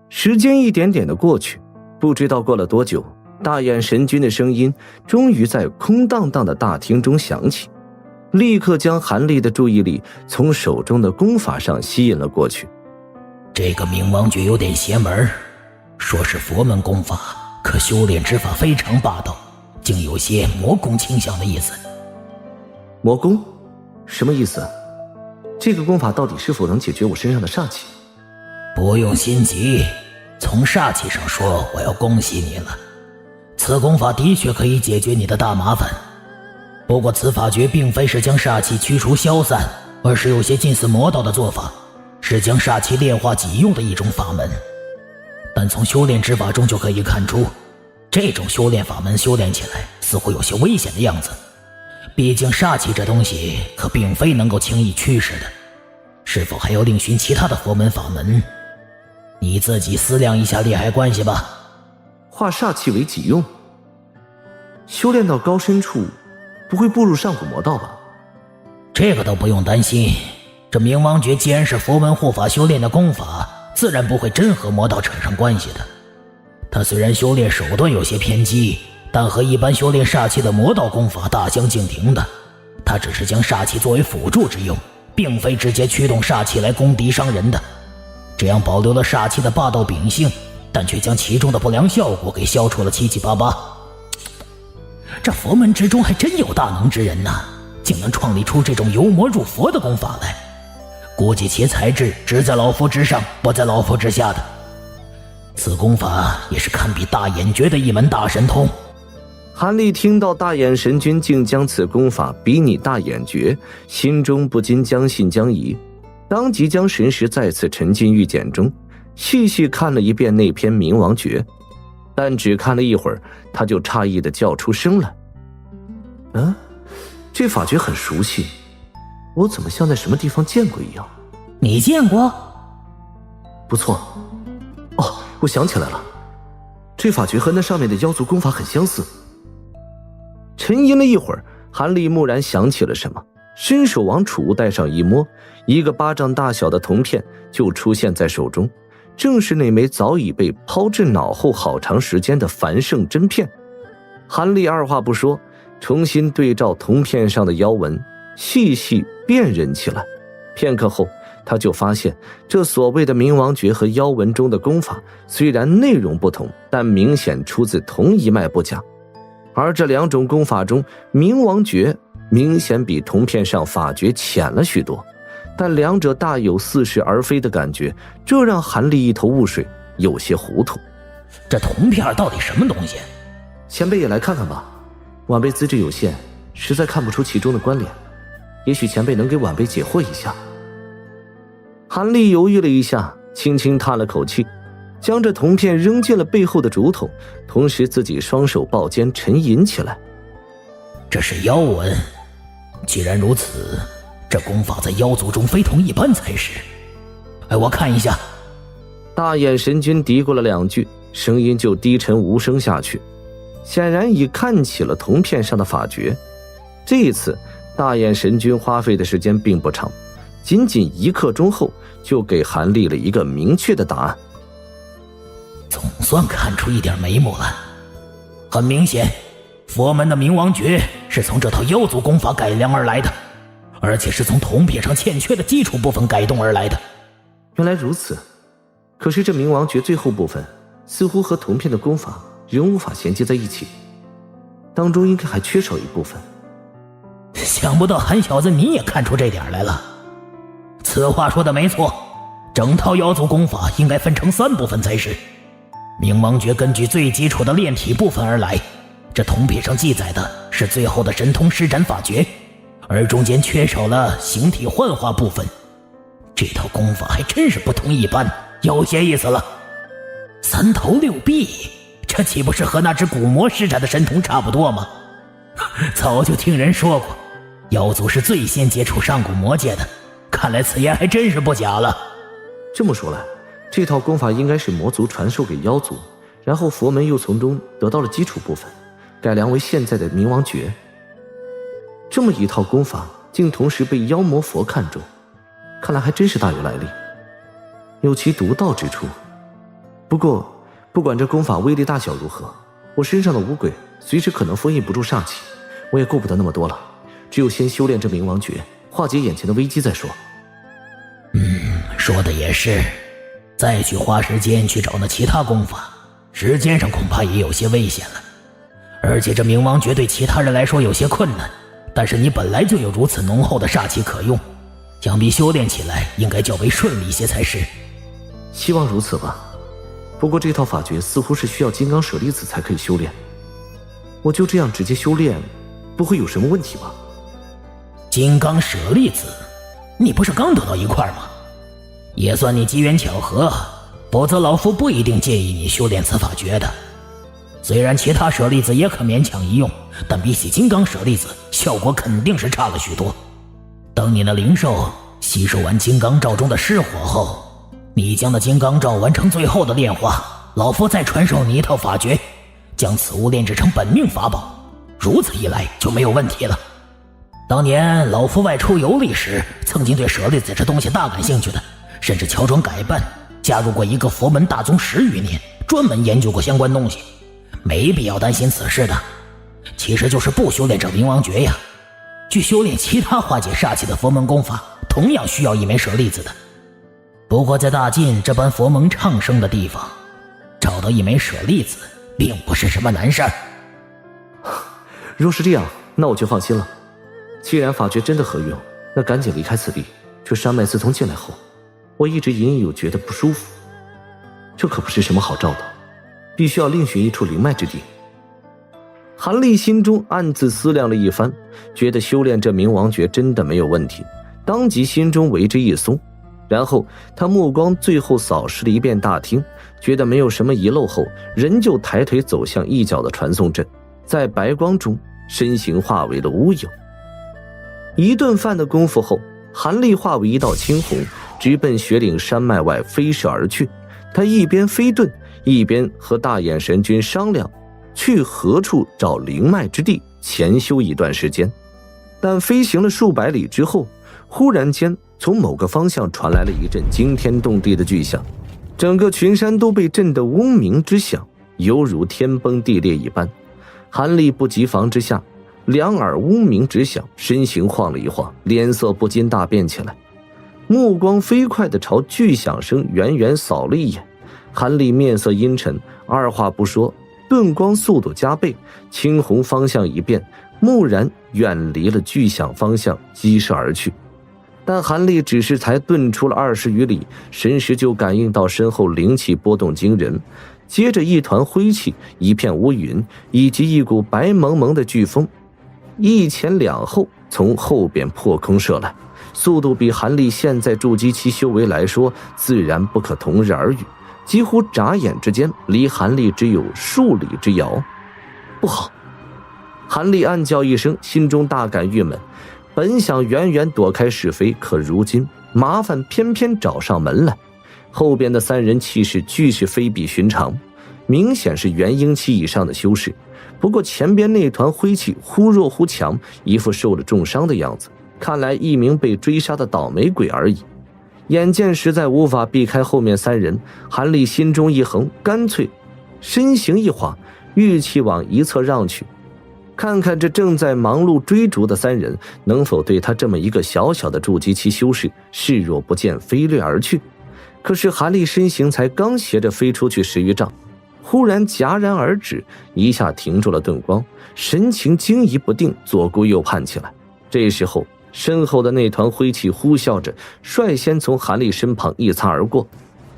时间一点点的过去，不知道过了多久，大眼神君的声音终于在空荡荡的大厅中响起，立刻将韩立的注意力从手中的功法上吸引了过去。这个冥王诀有点邪门，说是佛门功法，可修炼之法非常霸道，竟有些魔功倾向的意思。魔功？什么意思？这个功法到底是否能解决我身上的煞气？不用心急，从煞气上说，我要恭喜你了。此功法的确可以解决你的大麻烦，不过此法诀并非是将煞气驱除消散，而是有些近似魔道的做法，是将煞气炼化己用的一种法门。但从修炼之法中就可以看出，这种修炼法门修炼起来似乎有些危险的样子。毕竟煞气这东西可并非能够轻易驱使的，是否还要另寻其他的佛门法门？你自己思量一下利害关系吧。化煞气为己用，修炼到高深处不会步入上古魔道吧？这个都不用担心，这冥王诀既然是佛门护法修炼的功法，自然不会真和魔道扯上关系的。他虽然修炼手段有些偏激，但和一般修炼煞气的魔道功法大相径庭的。他只是将煞气作为辅助之用，并非直接驱动煞气来攻敌伤人的，这样保留了煞气的霸道秉性，但却将其中的不良效果给消除了七七八八。这佛门之中还真有大能之人呐，竟能创立出这种由魔入佛的功法来，估计其才智只在老夫之上，不在老夫之下的。此功法也是堪比大眼诀的一门大神通。韩立听到大眼神君竟将此功法比拟大眼诀，心中不禁将信将疑，当即将神识再次沉进玉简中，细细看了一遍那篇冥王诀，但只看了一会儿，他就诧异地叫出声来：这法诀很熟悉，我怎么像在什么地方见过一样？你见过？不错，我想起来了，这法诀和那上面的妖族功法很相似。沉吟了一会儿，韩立蓦然想起了什么，伸手往储物袋上一摸，一个巴掌大小的铜片就出现在手中，正是那枚早已被抛至脑后好长时间的繁盛真片。韩立二话不说，重新对照铜片上的妖文，细细辨认起来。片刻后，他就发现这所谓的冥王诀和妖文中的功法虽然内容不同，但明显出自同一脉不假。而这两种功法中，冥王诀明显比铜片上法诀浅了许多，但两者大有似是而非的感觉，这让韩立一头雾水，有些糊涂。这铜片到底什么东西？前辈也来看看吧，晚辈资质有限，实在看不出其中的关联，也许前辈能给晚辈解惑一下。韩立犹豫了一下，轻轻叹了口气，将这铜片扔进了背后的竹筒，同时自己双手抱肩沉吟起来。这是妖文，既然如此，这功法在妖族中非同一般才是。我看一下。大眼神君嘀咕了两句，声音就低沉无声下去，显然已看起了铜片上的法诀。这一次大眼神君花费的时间并不长，仅仅1刻钟后就给韩立了一个明确的答案。总算看出一点眉目了。很明显，佛门的冥王诀是从这套妖族功法改良而来的，而且是从铜片上欠缺的基础部分改动而来的。原来如此，可是这冥王诀最后部分似乎和铜片的功法仍无法衔接在一起，当中应该还缺少一部分。想不到韩小子你也看出这点来了。此话说的没错，整套妖族功法应该分成3部分才是。冥王诀根据最基础的炼体部分而来，这铜片上记载的是最后的神通施展法诀，而中间缺少了形体幻化部分。这套功法还真是不同一般，有些意思了。3头6臂，这岂不是和那只古魔施展的神通差不多吗？早就听人说过，妖族是最先接触上古魔界的，看来此言还真是不假了。这么说来，这套功法应该是魔族传授给妖族，然后佛门又从中得到了基础部分，改良为现在的冥王诀。这么一套功法竟同时被妖魔佛看中，看来还真是大有来历，有其独到之处。不过不管这功法威力大小如何，我身上的五鬼随时可能封印不住煞气，我也顾不得那么多了，只有先修炼这冥王诀，化解眼前的危机再说。说的也是，再去花时间去找那其他功法，时间上恐怕也有些危险了。而且这冥王诀对其他人来说有些困难，但是你本来就有如此浓厚的煞气可用，想必修炼起来应该较为顺利一些才是。希望如此吧。不过这套法诀似乎是需要金刚舍利子才可以修炼，我就这样直接修炼，不会有什么问题吧？金刚舍利子，你不是刚得到一块吗？也算你机缘巧合，否则老夫不一定介意你修炼此法诀的。虽然其他舍利子也可勉强一用，但比起金刚舍利子，效果肯定是差了许多。等你的灵兽吸收完金刚罩中的尸火后，你将那金刚罩完成最后的炼化，老夫再传授你一套法诀，将此物炼制成本命法宝，如此一来就没有问题了。当年老夫外出游历时，曾经对舍利子这东西大感兴趣的，甚至乔装改扮，加入过一个佛门大宗10余年，专门研究过相关东西，没必要担心此事的。其实就是不修炼这冥王诀呀，去修炼其他化解煞气的佛门功法，同样需要一枚舍利子的。不过在大晋这般佛门昌盛的地方，找到一枚舍利子并不是什么难事儿。若是这样，那我就放心了。既然法诀真的合用，那赶紧离开此地。这山脉自从进来后，我一直隐隐有觉得不舒服，这可不是什么好兆头，必须要另寻一处灵脉之地。韩立心中暗自思量了一番，觉得修炼这冥王诀真的没有问题，当即心中为之一松。然后他目光最后扫视了一遍大厅，觉得没有什么遗漏后，人就抬腿走向一角的传送阵，在白光中身形化为了乌有。一顿饭的功夫后，韩立化为一道青红，直奔雪岭山脉外飞射而去。他一边飞遁，一边和大眼神君商量去何处找灵脉之地潜修一段时间。但飞行了数百里之后，忽然间从某个方向传来了一阵惊天动地的巨响，整个群山都被震得嗡鸣之响，犹如天崩地裂一般。韩立不及防之下，两耳嗡鸣直响，身形晃了一晃，脸色不禁大变起来，目光飞快地朝巨响声远远扫了一眼。韩立面色阴沉，二话不说，遁光速度加倍，青红方向一变，蓦然远离了巨响方向，激射而去。但韩立只是才遁出了20余里，神识就感应到身后灵气波动惊人，接着一团灰气，一片乌云，以及一股白蒙蒙的飓风，一前两后从后边破空射来，速度比韩立现在筑基期修为来说，自然不可同日而语，几乎眨眼之间，离韩立只有数里之遥。不好！韩立暗叫一声，心中大感郁闷。本想远远躲开是非，可如今麻烦偏偏找上门来。后边的3人气势俱是非比寻常，明显是元婴期以上的修士。不过前边那团灰气忽弱忽强，一副受了重伤的样子，看来一名被追杀的倒霉鬼而已。眼见实在无法避开后面3人，韩立心中一横，干脆身形一晃，玉气往一侧让去，看看这正在忙碌追逐的3人能否对他这么一个小小的筑基期修士视若不见，飞掠而去。可是韩立身形才刚斜着飞出去10余丈，忽然戛然而止，一下停住了遁光，神情惊疑不定，左顾右盼起来。这时候身后的那团灰气呼啸着率先从韩立身旁一擦而过，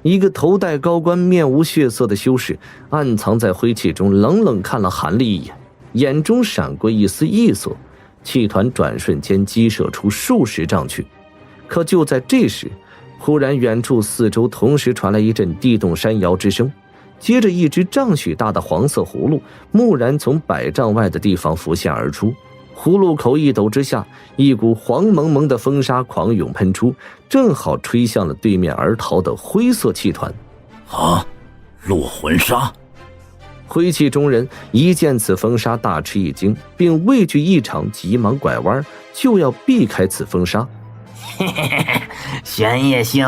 一个头戴高冠面无血色的修士暗藏在灰气中，冷冷看了韩立一眼，眼中闪过一丝异色，气团转瞬间激射出数十丈去。可就在这时，忽然远处四周同时传来一阵地动山摇之声，接着一只丈许大的黄色葫芦蓦然从100丈外的地方浮现而出，葫芦口一抖之下，一股黄蒙蒙的风沙狂涌喷出，正好吹向了对面而逃的灰色气团。啊，落魂沙！灰气中人一见此风沙，大吃一惊，并畏惧异常，急忙拐弯，就要避开此风沙。嘿嘿嘿，玄烨兄，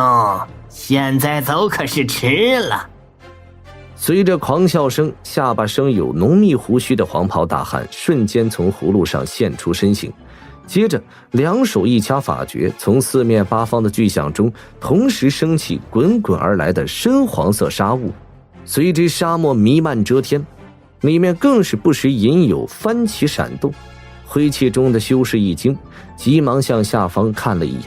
现在走可是迟了。随着狂笑声，下巴生有浓密胡须的黄袍大汉瞬间从葫芦上现出身形，接着两手一掐法诀，从四面八方的巨响中同时升起滚滚而来的深黄色沙雾，随之沙漠弥漫遮天，里面更是不时隐有翻起闪动。灰气中的修士一惊，急忙向下方看了一眼，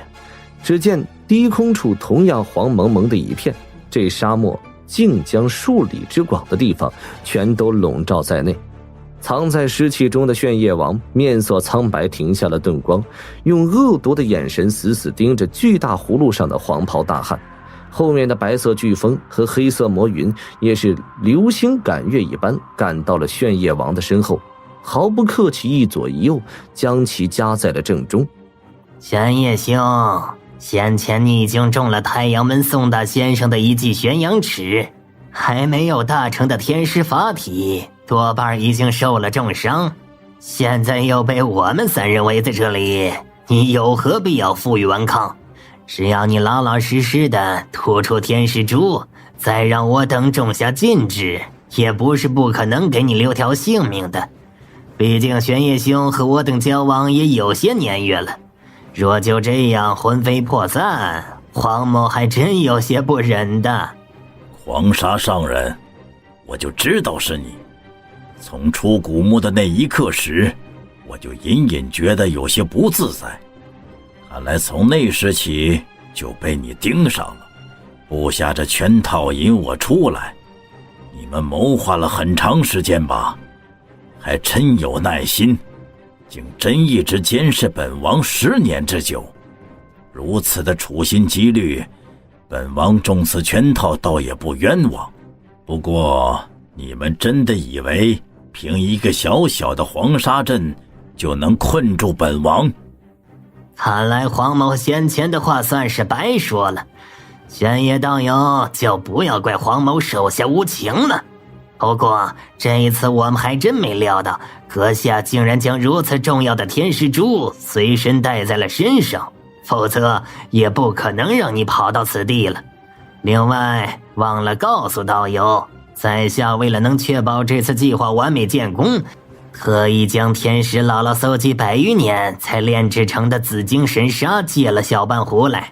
只见低空处同样黄蒙蒙的一片，这沙漠竟将数里之广的地方全都笼罩在内。藏在湿气中的炫夜王面色苍白，停下了遁光，用恶毒的眼神死死盯着巨大葫芦上的黄袍大汉。后面的白色飓风和黑色魔云也是流星赶月一般赶到了炫夜王的身后，毫不客气一左一右将其夹在了正中。玄夜兄，先前你已经中了太阳门宋大先生的一记玄阳尺，还没有大成的天师法体，多半已经受了重伤，现在又被我们三人围在这里，你有何必要负隅顽抗？只要你老老实实的吐出天使珠，再让我等种下禁制，也不是不可能给你留条性命的。毕竟玄夜兄和我等交往也有些年月了，若就这样魂飞魄散，黄某还真有些不忍的。黄沙上人，我就知道是你。从出古墓的那一刻时，我就隐隐觉得有些不自在。看来从那时起就被你盯上了，布下这圈套引我出来。你们谋划了很长时间吧？还真有耐心，竟真一直监视本王10年之久。如此的处心积虑，本王中此圈套倒也不冤枉。不过你们真的以为凭一个小小的黄沙阵就能困住本王？看来黄某先前的话算是白说了，玄夜道友就不要怪黄某手下无情了。不过这一次我们还真没料到，阁下竟然将如此重要的天使珠随身带在了身上，否则也不可能让你跑到此地了。另外忘了告诉道友，在下为了能确保这次计划完美建功，特意将天使姥姥搜集100余年才炼制成的紫晶神砂借了小半壶来，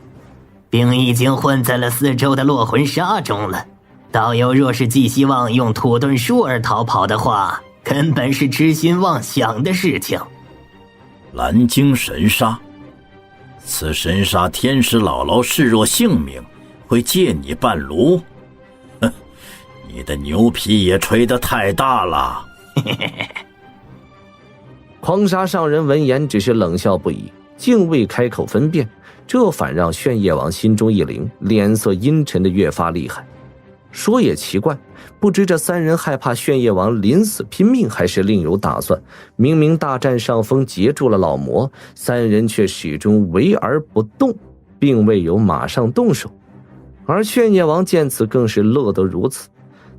并已经混在了四周的落魂砂中了。道友若是寄希望用土遁术而逃跑的话，根本是痴心妄想的事情。蓝晶神砂，此神砂天使姥姥视若性命，会借你半炉？哼，你的牛皮也吹得太大了。狂沙上人闻言只是冷笑不已，竟未开口分辨，这反让炫夜王心中一凛，脸色阴沉的越发厉害。说也奇怪，不知这三人害怕炫夜王临死拼命，还是另有打算。明明大占上风截住了老魔，三人却始终围而不动，并未有马上动手。而炫夜王见此更是乐得如此，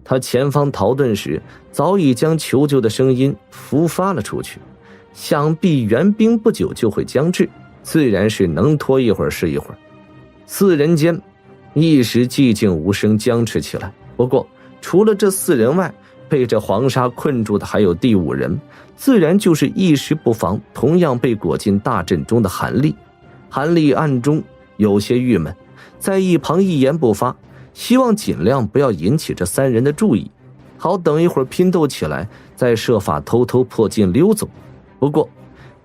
他前方逃遁时早已将求救的声音孵发了出去，想必援兵不久就会将至，自然是能拖一会儿是一会儿。四人间一时寂静无声，僵持起来。不过除了这4人外，被这黄沙困住的还有第5人，自然就是一时不防同样被裹进大阵中的韩立。韩立暗中有些郁闷，在一旁一言不发，希望尽量不要引起这3人的注意，好等一会儿拼斗起来再设法偷偷破镜溜走。不过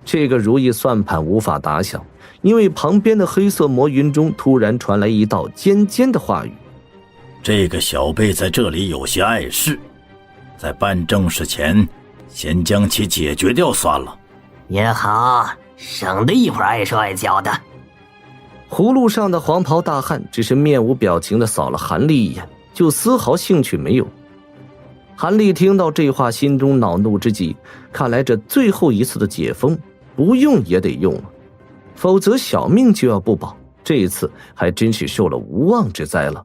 这个如意算盘无法打响，因为旁边的黑色魔云中突然传来一道尖尖的话语：这个小辈在这里有些碍事，在办正事前先将其解决掉算了。也好，省得一会儿碍手碍脚的。葫芦上的黄袍大汉只是面无表情地扫了韩立一眼，就丝毫兴趣没有。韩立听到这话，心中恼怒之极，看来这最后一次的解封不用也得用了，否则小命就要不保，这一次还真是受了无妄之灾了。